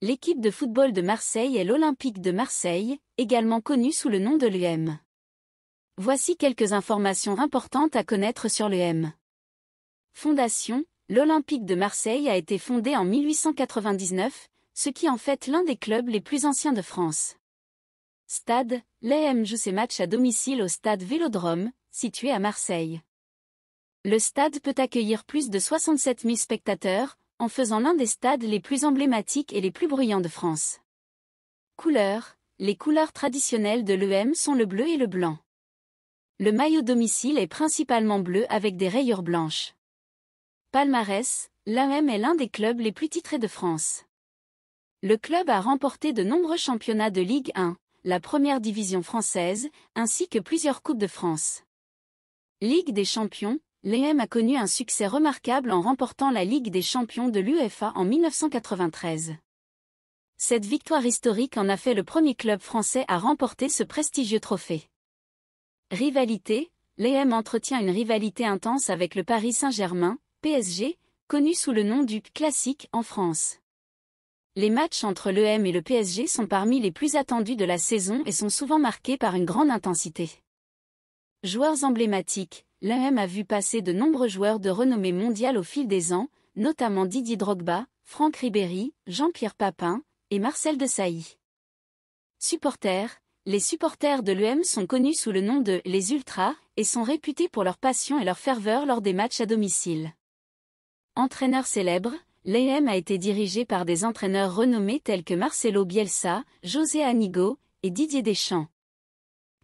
L'équipe de football de Marseille est l'Olympique de Marseille, également connue sous le nom de l'UM. Voici quelques informations importantes à connaître sur l'UM. Fondation: l'Olympique de Marseille a été fondé en 1899, ce qui en fait l'un des clubs les plus anciens de France. Stade: l'UM joue ses matchs à domicile au stade Vélodrome, situé à Marseille. Le stade peut accueillir plus de 67 000 spectateurs, en faisant l'un des stades les plus emblématiques et les plus bruyants de France. Couleurs: les couleurs traditionnelles de l'UM sont le bleu et le blanc. Le maillot domicile est principalement bleu avec des rayures blanches. Palmarès: l'UM est l'un des clubs les plus titrés de France. Le club a remporté de nombreux championnats de Ligue 1, la première division française, ainsi que plusieurs Coupes de France. Ligue des Champions: l'UM a connu un succès remarquable en remportant la Ligue des Champions de l'UEFA en 1993. Cette victoire historique en a fait le premier club français à remporter ce prestigieux trophée. Rivalité: l'UM entretient une rivalité intense avec le Paris Saint-Germain, PSG, connu sous le nom du Classique en France. Les matchs entre l'UM et le PSG sont parmi les plus attendus de la saison et sont souvent marqués par une grande intensité. Joueurs emblématiques: l'UM a vu passer de nombreux joueurs de renommée mondiale au fil des ans, notamment Didier Drogba, Franck Ribéry, Jean-Pierre Papin et Marcel Desailly. Supporters: les supporters de l'UM sont connus sous le nom de « les Ultras » et sont réputés pour leur passion et leur ferveur lors des matchs à domicile. Entraîneurs célèbres: l'UM a été dirigé par des entraîneurs renommés tels que Marcelo Bielsa, José Anigo et Didier Deschamps.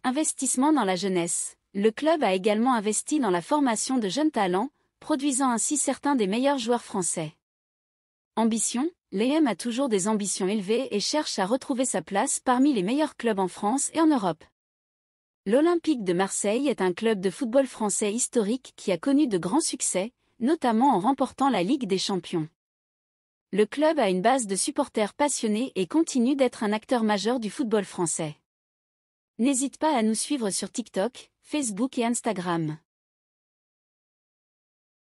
Investissement dans la jeunesse: le club a également investi dans la formation de jeunes talents, produisant ainsi certains des meilleurs joueurs français. Ambition: l'UM a toujours des ambitions élevées et cherche à retrouver sa place parmi les meilleurs clubs en France et en Europe. L'Olympique de Marseille est un club de football français historique qui a connu de grands succès, notamment en remportant la Ligue des Champions. Le club a une base de supporters passionnés et continue d'être un acteur majeur du football français. N'hésite pas à nous suivre sur TikTok, Facebook et Instagram.